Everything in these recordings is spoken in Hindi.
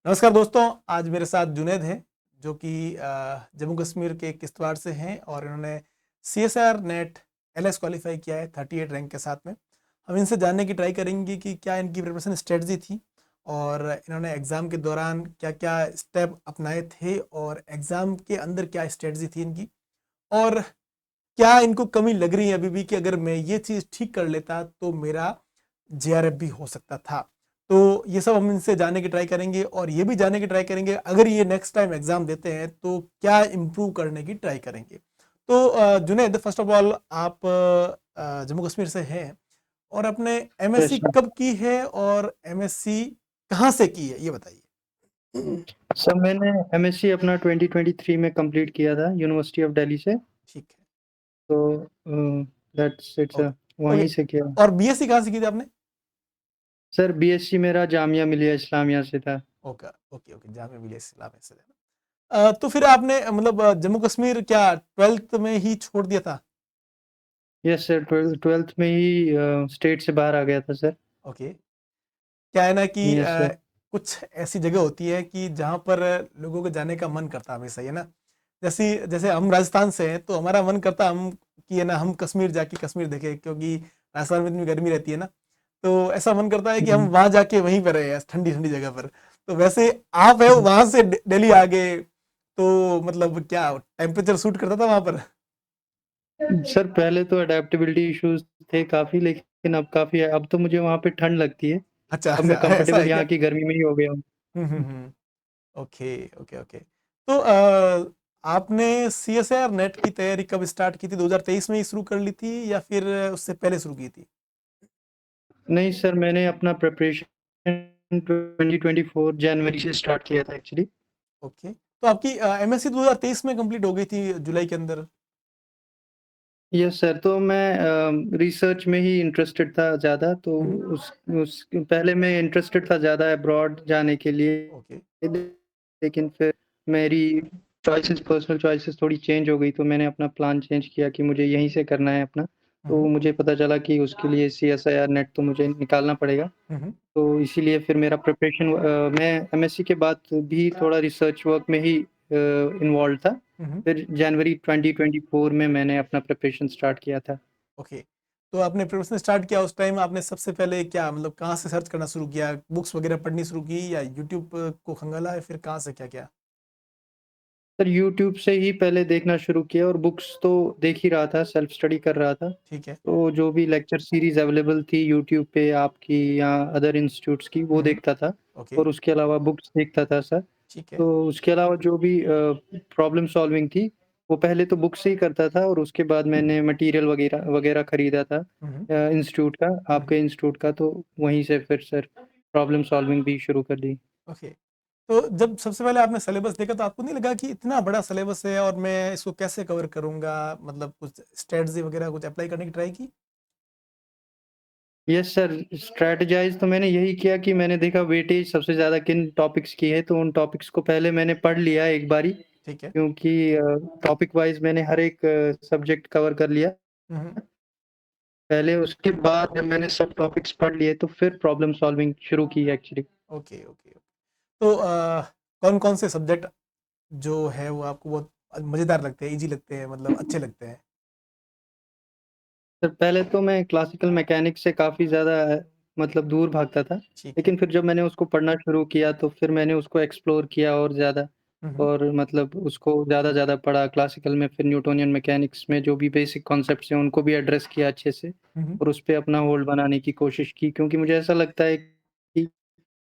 नमस्कार दोस्तों, आज मेरे साथ जुनैद हैं जो कि जम्मू कश्मीर के किश्तवाड़ से हैं और इन्होंने सीएसआर नेट एलएस क्वालिफाई किया है 38 रैंक के साथ में। हम इनसे जानने की ट्राई करेंगे कि क्या इनकी प्रिपरेशन स्ट्रेटजी थी और इन्होंने एग्ज़ाम के दौरान क्या-क्या स्टेप अपनाए थे और एग्ज़ाम के अंदर क्या स्ट्रेटजी थी इनकी और क्या इनको कमी लग रही है अभी भी कि अगर मैं ये चीज़ ठीक कर लेता तो मेरा जेआरएफ भी हो सकता था। तो ये सब हम इनसे जानने की ट्राई करेंगे और ये भी जानने की ट्राई करेंगे अगर ये नेक्स्ट टाइम एग्ज़ाम देते हैं तो क्या इम्प्रूव करने की ट्राई करेंगे। तो जुनैद, फर्स्ट ऑफ ऑल आप जम्मू कश्मीर से हैं और आपने एमएससी अच्छा। कब की है और एमएससी कहाँ से की है ये बताइए? सर मैंने एमएससी अपना 2023 में कंप्लीट किया था यूनिवर्सिटी ऑफ दिल्ली से। ठीक है। तो दैट्स इट्स ओके, ओके। वहीं से किया। और बीएससी कहाँ से की थी आपने? सर बीएससी मेरा जामिया मिलिया इस्लामिया से था। Okay, okay, okay, Jamia Millia Islamia से। तो फिर आपने मतलब जम्मू कश्मीर क्या 12th में ही छोड़ दिया था? यस सर, 12th में ही स्टेट से बाहर आ गया था सर। ओके। क्या है ना कि यस सर। कुछ ऐसी जगह होती है कि जहाँ पर लोगों को जाने का मन करता है हमेशा, है ना? जैसे जैसे हम राजस्थान से हैं तो हमारा मन करता है हम कि है ना हम कश्मीर जाके कश्मीर देखें क्योंकि राजस्थान में इतनी गर्मी रहती है ना, तो ऐसा मन करता है कि हम हम्म। वहाँ जाके वहीं पर रहे ठंडी ठंडी जगह पर। तो वैसे आप है वहाँ से दिल्ली आ गए, तो मतलब क्या टेम्परेचर सूट करता था वहाँ पर? सर पहले तो अडेप्टेबिलिटी इश्यूज थे काफ़ी, लेकिन अब काफ़ी है। अब तो मुझे वहाँ पे ठंड लगती है। अच्छा, अब ऐसा मैं ऐसा कंफर्टेबल है क्या? यहाँ की गर्मी में ही हो गया हूँ। Okay, okay, okay. तो आपने सीएसआर नेट की तैयारी कब स्टार्ट की थी? 2023 में ही शुरू कर ली थी या फिर उससे पहले शुरू की थी? नहीं सर, मैंने अपना प्रिपरेशन 2024 जनवरी से स्टार्ट किया था एक्चुअली। ओके। तो आपकी एमएससी 2023 में कंप्लीट हो गई थी जुलाई के अंदर? यस सर, तो मैं रिसर्च में ही इंटरेस्टेड था ज़्यादा, तो हुँ, उस पहले मैं इंटरेस्टेड था ज़्यादा अब्रॉड जाने के लिए, ओके। लेकिन फिर मेरी पर्सनल चॉइसेस थोड़ी चेंज हो गई, तो मैंने अपना प्लान चेंज किया कि मुझे यहीं से करना है अपना। हुँ, तो हुँ, मुझे पता चला कि उसके लिए सीएसआईआर नेट तो मुझे निकालना पड़ेगा। हुँ, हुँ, तो इसीलिए फिर मेरा मैं एमएससी के बाद भी थोड़ा रिसर्च वर्क में ही इन्वॉल्व था। हुँ, हुँ, फिर जनवरी 2024 में मैंने अपना प्रिपरेशन स्टार्ट किया था। ओके। तो आपने प्रिपरेशन स्टार्ट किया उस टाइम आपने सबसे पहले क्या मतलब कहाँ से सर्च करना शुरू किया? बुक्स वगैरह पढ़नी शुरू की या यूट्यूब को खंगाला या फिर कहाँ से क्या किया? सर यूट्यूब से ही पहले देखना शुरू किया और बुक्स तो देख ही रहा था, सेल्फ स्टडी कर रहा था। ठीक है। तो जो भी लेक्चर सीरीज़ अवेलेबल थी यूट्यूब पे आपकी या अदर इंस्टीट्यूट्स की, वो हुँ, हुँ, देखता था ओके, और उसके अलावा बुक्स देखता था सर। ठीक है। तो उसके अलावा जो भी प्रॉब्लम सॉल्विंग थी, वो पहले तो बुक से ही करता था और उसके बाद मैंने मटीरियल वगैरह वगैरह खरीदा था हुँ, हुँ, इंस्टीट्यूट का, हुँ, हुँ, आपके इंस्टीट्यूट का, तो वहीं से फिर सर प्रॉब्लम सॉल्विंग भी शुरू कर दी। ओके। तो जब सबसे पहले आपने सिलेबस देखा तो आपको नहीं लगा कि इतना बड़ा सिलेबस है और मैं इसको कैसे कवर करूँगा? मतलब कुछ स्ट्रैटेजी वगैरह कुछ अप्लाई करने की ट्राई की? यस सर, स्ट्रैटेजाइज़ तो मैंने यही किया कि मैंने देखा वेटेज सबसे ज़्यादा किन टॉपिक्स की है, तो उन टॉपिक्स को पहले मैंने पढ़ लिया एक बारी, ठीक है। क्योंकि टॉपिक वाइज़ मैंने हर एक सब्जेक्ट कवर कर लिया। हुँ, हुँ, पहले उसके बाद जब मैंने सब टॉपिक्स पढ़ लिए तो फिर प्रॉब्लम सॉल्विंग शुरू की एक्चुअली। Okay, okay, okay. तो कौन-कौन से सब्जेक्ट जो है वो आपको बहुत मज़ेदार लगते हैं, ईज़ी लगते हैं मतलब अच्छे लगते हैं? सर पहले तो मैं क्लासिकल मैकेनिक्स से काफ़ी ज़्यादा मतलब दूर भागता था, ठीक है। लेकिन फिर जब मैंने उसको पढ़ना शुरू किया तो फिर मैंने उसको एक्सप्लोर किया और ज़्यादा, हुँ, हुँ, और मतलब उसको ज़्यादा पढ़ा क्लासिकल में। फिर न्यूटोनियन मैकेनिक्स में जो भी बेसिक कॉन्सेप्ट्स हैं उनको भी एड्रेस किया अच्छे से हुँ, हुँ, और उसपे अपना होल्ड बनाने की कोशिश की, क्योंकि मुझे ऐसा लगता है कि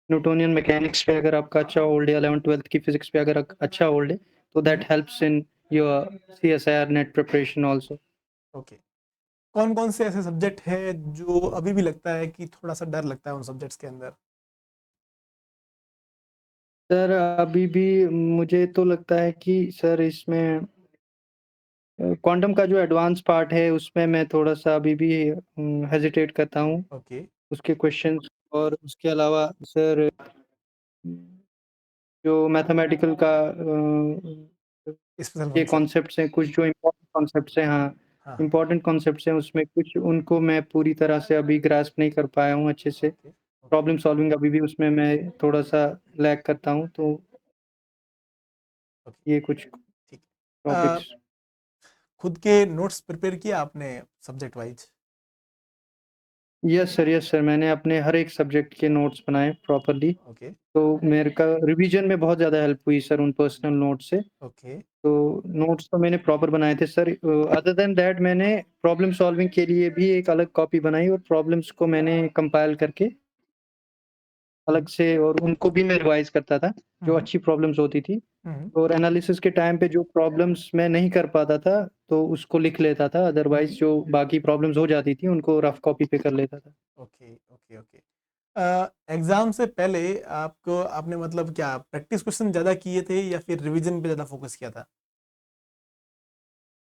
न्यूटोनियन मैकेनिक्स पे अगर आपका अच्छा होल्ड है, 11th-12th की फिज़िक्स पे अगर अच्छा होल्ड है, तो हुँ, that helps in your CSIR NET preparation also. Okay. कौन-कौन से ऐसे सब्जेक्ट हैं जो अभी भी लगता है कि थोड़ा-सा डर लगता है उन सब्जेक्ट्स के अंदर? सर अभी भी मुझे तो लगता है कि सर इसमें क्वांटम का जो एडवांस पार्ट है उसमें मैं थोड़ा-सा अभी भी हेजिटेट करता हूँ, ओके, उसके क्वेश्चंस। और उसके अलावा सर जो मैथमेटिकल का स्पेशल ये कॉन्सेप्ट। कॉन्सेप्ट्स हैं, कुछ जो इम्पोर्टेंट कॉन्सेप्ट्स हैं, हाँ, हाँ, हाँ, इम्पोर्टेंट कॉन्सेप्ट्स हैं उसमें कुछ उनको मैं पूरी तरह से अभी ग्रास्प नहीं कर पाया हूँ अच्छे से। ओके। प्रॉब्लम सॉल्विंग अभी भी उसमें मैं थोड़ा-सा लैग करता हूँ, तो ओके, ये कुछ ठीक है। टॉपिक्स। खुद के नोट्स प्रिपेयर किया आपने सब्जेक्ट वाइज़? यस सर, मैंने अपने हर एक सब्जेक्ट के नोट्स बनाए प्रॉपर्ली, ओके, तो मेरे का रिवीजन में बहुत ज़्यादा हेल्प हुई सर उन पर्सनल नोट्स से। ओके। तो नोट्स तो मैंने प्रॉपर बनाए थे सर। अदर देन दैट मैंने प्रॉब्लम सॉल्विंग के लिए भी एक अलग कॉपी बनाई और प्रॉब्लम्स को मैंने कंपाइल करके अलग से, और उनको भी मैं रिवाइज़ करता था, हुँ, जो हुँ, अच्छी प्रॉब्लम्स होती थी। हुँ, हुँ, और एनालिसिस के टाइम पे जो प्रॉब्लम्स मैं नहीं कर पाता था, तो उसको लिख लेता था, अदरवाइज़ हुँ। जो बाकी प्रॉब्लम्स हो जाती थी, उनको रफ कॉपी पे कर लेता था। Okay, okay, okay. एग्ज़ाम से पहले आपने मतलब क्या प्रैक्टिस क्वेश्चन ज़्यादा किए थे या फिर रिवीजन पे ज़्यादा फ़ोकस किया था?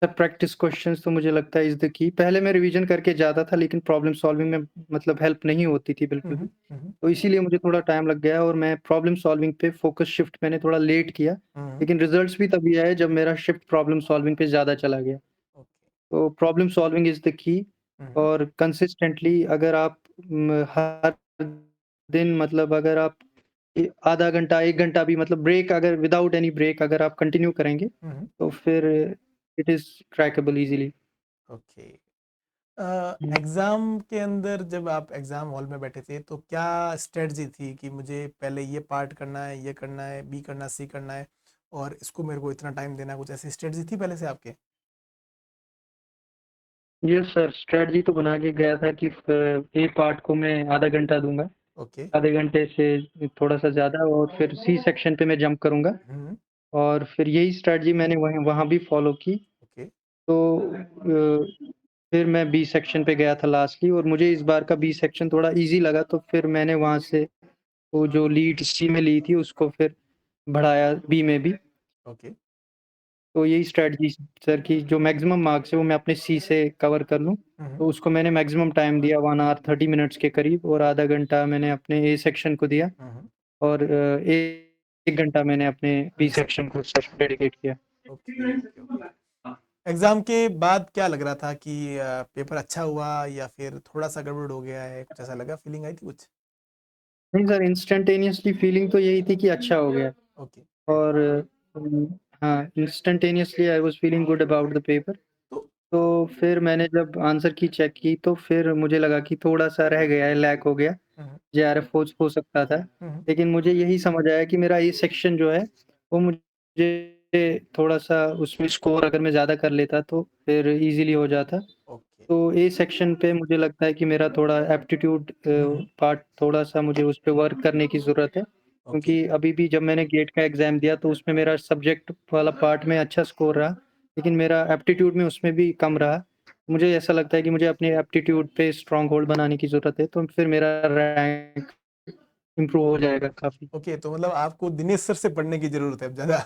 सर प्रैक्टिस क्वेश्चंस तो मुझे लगता है इज़ द की। पहले मैं रिवीजन करके जाता था, लेकिन प्रॉब्लम सॉल्विंग में मतलब हेल्प नहीं होती थी हुँ, बिल्कुल भी। हुँ, हुँ, हुँ, तो इसीलिए मुझे थोड़ा टाइम लग गया और मैं प्रॉब्लम सॉल्विंग पे फ़ोकस शिफ्ट मैंने थोड़ा लेट किया। हुँ, लेकिन रिज़ल्ट्स भी तभी आए जब मेरा शिफ्ट प्रॉब्लम सॉल्विंग पे ज़्यादा चला गया। ओके। तो problem solving is the key. हुँ, हुँ, और कंसिस्टेंटली अगर आप हर दिन मतलब अगर आप आधा घंटा, 1 घंटा भी मतलब ब्रेक, अगर विदाउट एनी ब्रेक अगर आप कंटिन्यू करेंगे, हुँ, हुँ, तो फिर it is crackable easily. Okay. हुँ। एग्ज़ाम के अंदर जब आप एग्ज़ाम हॉल में बैठे थे, तो क्या स्ट्रैटेजी थी कि मुझे पहले ये पार्ट करना है, ये करना है, बी करना है, सी करना है और इसको मेरे को इतना टाइम देना है, कुछ ऐसी स्ट्रैटेजी थी पहले से आपके? यस सर, स्ट्रैटेजी तो बना के गया था कि ए पार्ट को मैं आधा घंटा दूँगा, ओके। आधे घंटे से थोड़ा-सा ज़्यादा, और फिर सी सेक्शन पे मैं जंप करूँगा, हुँ, और फिर यही स्ट्रैटेजी मैंने वहीं वहाँ भी फ़ॉलो की। ओके, तो फिर मैं बी सेक्शन पे गया था लास्टली, और मुझे इस बार का बी सेक्शन थोड़ा ईज़ी लगा, तो फिर मैंने वहाँ से वो जो लीड सी में ली थी उसको फिर बढ़ाया बी में भी। ओके। तो यही स्ट्रैटेजी सर की जो मैक्सिमम मार्क्स है वो मैं अपने सी से कवर कर लूँ। हुँ, हुँ, तो उसको मैंने मैक्सिमम टाइम दिया 1 ऑवर 30 मिनट्स के करीब, और आधा घंटा मैंने अपने ए सेक्शन को दिया, हुँ, हुँ, और 1 घंटा मैंने अपने बी बी सेक्शन सेक्शन। को सर डेडिकेट किया। Okay, okay, okay. एग्ज़ाम के बाद क्या लग रहा था कि पेपर अच्छा हुआ या फिर थोड़ा-सा गड़बड़ हो गया है? कुछ ऐसा लगा, फीलिंग आई थी कुछ? नहीं सर, इंस्टेंटेनियसली फीलिंग तो यही थी कि अच्छा हो गया। Okay, great. और उम, हाँ, instantaneously I was feeling good about the paper. तो तो फिर मैंने जब आंसर की चेक की, तो फिर मुझे लगा कि थोड़ा-सा रह गया है, लैग हो गया। हुँ, हुँ, जेआरएफ हो सकता था। हुँ, हुँ, लेकिन मुझे यही समझ आया कि मेरा ये सेक्शन जो है, वो मुझे थोड़ा-सा उसमें स्कोर अगर मैं ज़्यादा कर लेता तो फिर ईज़िली हो जाता। ओके। तो ए सेक्शन पे मुझे लगता है कि मेरा थोड़ा एप्टीट्यूड हुँ, हुँ, पार्ट थोड़ा-सा मुझे उस पे वर्क करने की ज़रूरत है। ओके, क्योंकि अभी भी जब मैंने गेट का एग्ज़ाम दिया तो उसमें मेरा सब्जेक्ट वाला पार्ट में अच्छा स्कोर रहा, लेकिन मेरा एप्टीट्यूड में उसमें भी कम रहा। मुझे ऐसा लगता है कि मुझे अपने एप्टीट्यूड पे स्ट्रॉन्ग होल्ड बनाने की ज़रूरत है, तो फिर मेरा रैंक इम्प्रूव हो जाएगा काफ़ी। ओके, तो मतलब आपको दिनेश सर से पढ़ने की ज़रूरत है अब ज़्यादा।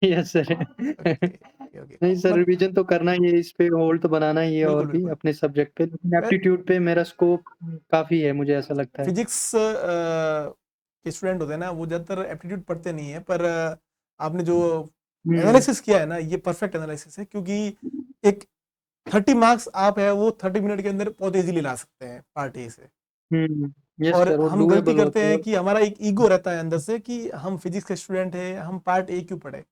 Yes sir. Okay, okay, okay. नहीं सर, मत रिवीजन तो करना ही है, इस पे होल्ड तो बनाना ही है और बिल्कुल, भी बिल्कुल। अपने सब्जेक्ट पे, लेकिन वै एप्टीट्यूड पे मेरा स्कोप काफ़ी है, मुझे ऐसा लगता है। फिज़िक्स के स्टूडेंट होते हैं ना, वो ज़्यादातर एप्टीट्यूड पढ़ते नहीं हैं, पर आपने जो हुँ, एनालिसिस किया है ना, ये परफेक्ट एनालिसिस है क्योंकि एक 30 मार्क्स आप है वो 30 मिनट के अंदर बहुत ईज़िली ला सकते हैं पार्ट ए से। हुँ। यस और सर, वो हम गलती डूएबल करते होते हैं। हैं कि हमारा एक ईगो रहता है अंदर से कि हम फिज़िक्स के स्टूडेंट हैं, हम पार्ट ए क्यों पढ़ें?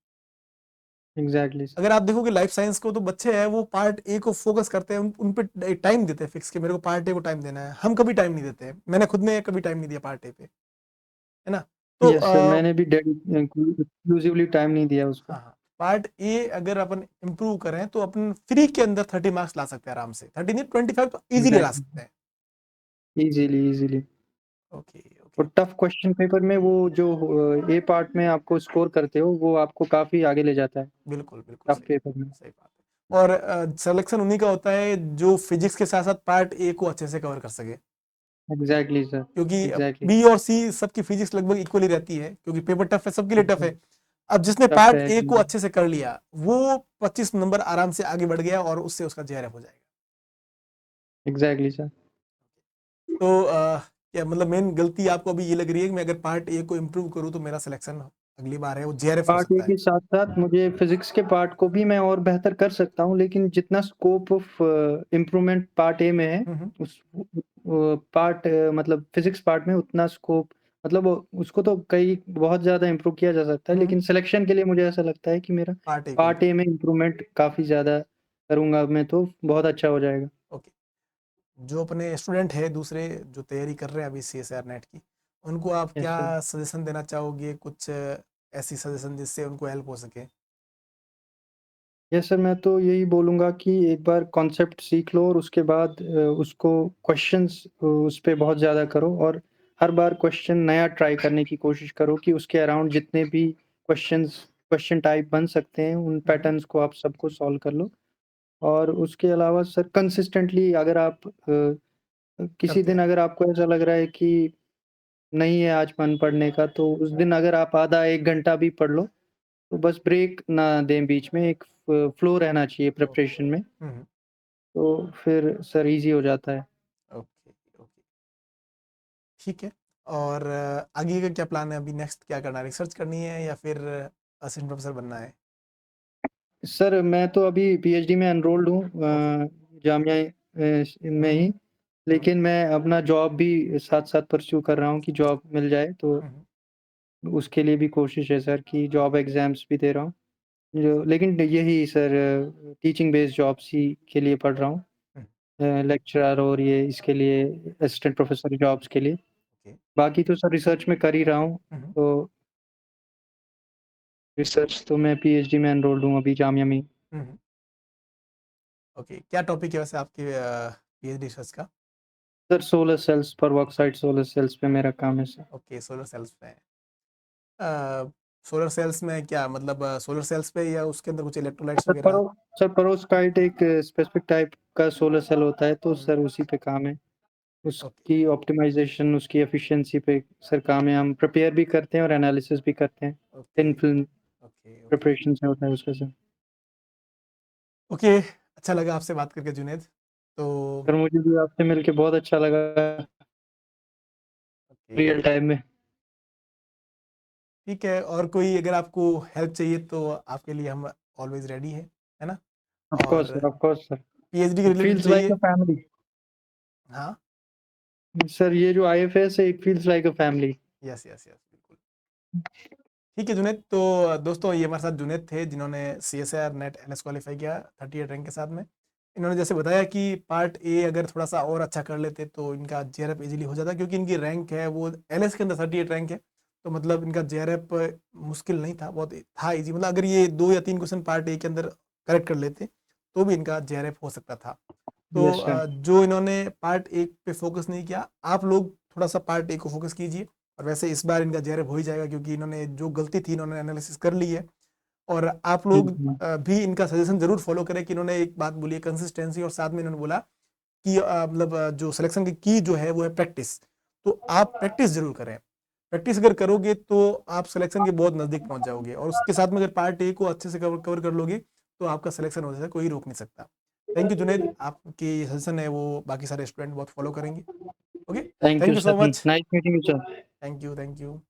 Exactly sir. अगर आप देखोगे लाइफ साइंस को तो बच्चे हैं वो पार्ट ए को फोकस करते हैं, उन पे टाइम देते हैं फिक्स कि मेरे को पार्ट ए को टाइम देना है। हम कभी टाइम नहीं देते हैं। मैंने खुद ने कभी टाइम नहीं दिया पार्ट ए पे, है ना? तो यस सर, मैंने भी एक्सक्लूसिवली टाइम नहीं दिया उसको। हाँ, हाँ, पार्ट ए अगर अपन इम्प्रूव करें तो अपन फ्री के अंदर 30 मार्क्स ला सकते हैं आराम से। 30 नहीं 25 तो ईज़िली ला एग्ज़ैक्टली, सकते हैं। ईज़िली। ओके, ओके, और ओके। टफ क्वेश्चन पेपर में वो जो ए पार्ट में आपको स्कोर करते हो, वो आपको काफ़ी आगे ले जाता है, बिल्कुल, बिल्कुल टफ सही, पेपर में। सही बात है। और सिलेक्शन उन्हीं का होता है जो फिज़िक्स के साथ-साथ पार्ट ए को अच्छे से कवर कर सके। एग्ज़ैक्टली सर, क्योंकि एग्ज़ैक्टली। बी और सी सबकी फिजिक्स लगभग इक्वल ही रहती है क्योंकि पेपर टफ है सबके लिए टफ है। अब जिसने टफ पार्ट है ए को कि अच्छे से कर लिया वो 25 नंबर आराम से आगे बढ़ गया और उससे उसका जेआरएफ हो जाएगा। Exactly sir. तो क्या मतलब मेन गलती आपको अभी ये लग रही है कि मैं अगर पार्ट ए को इम्प्रूव करूँ तो मेरा सिलेक्शन अगली बार है वो जेआरएफ हो पार्ट ए सकता है। के साथ-साथ मुझे फिज़िक्स के पार्ट को भी मैं और बेहतर कर सकता हूँ, लेकिन जितना scope of improvement part A में है, हुँ, हुँ। उस पार्ट मतलब फिज़िक्स पार्ट में उतना स्कोप मतलब उसको तो कई बहुत ज़्यादा इम्प्रूव किया जा सकता है, हुँ, लेकिन सिलेक्शन के लिए मुझे ऐसा लगता है कि मेरा पार्ट ए को पार्ट ए में इम्प्रूवमेंट काफ़ी ज़्यादा करूँगा मैं तो बहुत अच्छा हो जाएगा। ओके। जो अपने स्टूडेंट है दूसरे जो तैयारी कर रहे हैं अभी सीएसआर नेट की, उनको आप यस क्या सर। सजेशन देना चाहोगे? कुछ ऐसी सजेशन जिससे उनको हेल्प हो सके? यस सर, मैं तो यही बोलूँगा कि एक बार कॉन्सेप्ट सीख लो और उसके बाद उसको क्वेश्चंस उस पे बहुत ज़्यादा करो और हर बार क्वेश्चन नया ट्राई करने की कोशिश करो कि उसके अराउंड जितने भी क्वेश्चन टाइप बन सकते हैं, उन हुँ, हुँ। पैटर्न्स को आप सबको सॉल्व कर लो। और उसके अलावा सर कंसिस्टेंटली अगर आप किसी करते दिन हैं। अगर आपको ऐसा लग रहा है कि नहीं है आज मन पढ़ने का, तो उस दिन अगर आप आधा 1 घंटा भी पढ़ लो, तो बस ब्रेक ना दें बीच में, एक फ्लो रहना चाहिए ओके। प्रिपरेशन में, हुँ, हुँ। तो फिर सर ईज़ी हो जाता है। Okay, okay. ठीक है। और आगे का क्या प्लान है अभी नेक्स्ट क्या करना है? रिसर्च करनी है या फिर असिस्टेंट प्रोफ़ेसर बनना है? सर मैं तो अभी पीएचडी में एनरोल्ड हूँ ओके। जामिया में हुँ, ही, हुँ, लेकिन मैं अपना जॉब भी साथ-साथ परस्यू कर रहा हूँ कि जॉब मिल जाए, तो हुँ, हुँ, उसके लिए भी कोशिश है सर कि जॉब एग्ज़ाम्स भी दे रहा हूँ। जो लेकिन यही सर टीचिंग बेस्ड जॉब्स ही के लिए पढ़ रहा हूँ। हुँ। लेक्चरर और ये इसके लिए असिस्टेंट प्रोफ़ेसर जॉब्स के लिए। ओके। बाकी तो सर रिसर्च में कर ही रहा हूँ, हुँ, हुँ। तो रिसर्च तो मैं पीएचडी में एनरोल्ड हूँ अभी जामिया में ही। हुँ, हुँ। ओके। क्या टॉपिक है वैसे आपके पीएचडी रिसर्च का? सर सोलर सेल्स पर वर्कसाइट सोलर सेल्स पे मेरा काम है सर। ओके, सोलर सेल्स पे है। सोलर सेल्स में क्या मतलब सोलर सेल्स पे या उसके अंदर कुछ इलेक्ट्रोलाइट्स सर वगैरह? पेरोव्स्काइट एक स्पेसिफिक टाइप का सोलर सेल होता है, तो हुँ, सर उसी पे काम है। ओके, उसकी ऑप्टिमाइज़ेशन, उसकी एफिशिएंसी पे सर काम है। हम प्रिपेयर भी करते हैं और एनालिसिस भी करते हैं। Okay, thin film okay, okay. Preparation से होता है उसका सर। ओके, अच्छा लगा आपसे बात करके जुनैद। तो सर मुझे भी आपसे मिलके बहुत अच्छा लगा ओके, रियल टाइम में। ठीक है और कोई अगर आपको हेल्प चाहिए तो आपके लिए हम ऑलवेज़ रेडी हैं, है ना? और ऑफ कोर्स सर। पीएचडी के इट रिलेटेड फील्स लाइक चाहिए अ फैमिली। हाँ, सर ये जो आईएफएस है, it feels like a family. Yes, yes, yes, बिल्कुल। ठीक है जुनैद, तो दोस्तों ये हमारे साथ जुनैद थे जिन्होंने सीएसआर नेट एलएस क्वालीफाई किया 38 रैंक के साथ में। इन्होंने जैसे बताया कि पार्ट ए अगर थोड़ा-सा और अच्छा कर लेते तो इनका जेआरएफ ईज़िली हो जाता क्योंकि इनकी रैंक है वो एलएस के अंदर 38 रैंक है। तो मतलब इनका जेआरएफ मुश्किल नहीं था, बहुत था ईज़ी मतलब अगर ये 2 या 3 क्वेश्चन पार्ट ए के अंदर करेक्ट कर लेते, तो भी इनका जेआरएफ हो सकता था। तो यस सर। जो इन्होंने पार्ट ए पे फ़ोकस नहीं किया, आप लोग थोड़ा-सा पार्ट ए को फ़ोकस कीजिए और वैसे इस बार इनका जेआरएफ हो ही जाएगा क्योंकि इन्होंने जो गलती थी इन्होंने एनालिसिस कर ली है और आप जी, लोग जी। भी इनका सजेशन ज़रूर फ़ॉलो करें कि इन्होंने एक बात बोली है कंसिस्टेंसी और साथ में इन्होंने बोला कि मतलब जो सिलेक्शन की जो है वो है प्रैक्टिस। तो आप प्रैक्टिस ज़रूर करें। प्रैक्टिस अगर करोगे तो आप सिलेक्शन के बहुत नज़दीक पहुँच जाओगे और उसके साथ में अगर पार्ट ए को अच्छे से कवर कवर कर लोगे, तो आपका सिलेक्शन होने से कोई रोक नहीं सकता। थैंक यू जुनैद, आपकी सजेशन है वो बाकी सारे स्टूडेंट बहुत फ़ॉलो करेंगे। Okay, thank thank you you sir. So much. Nice meeting you sir. Thank you, thank you.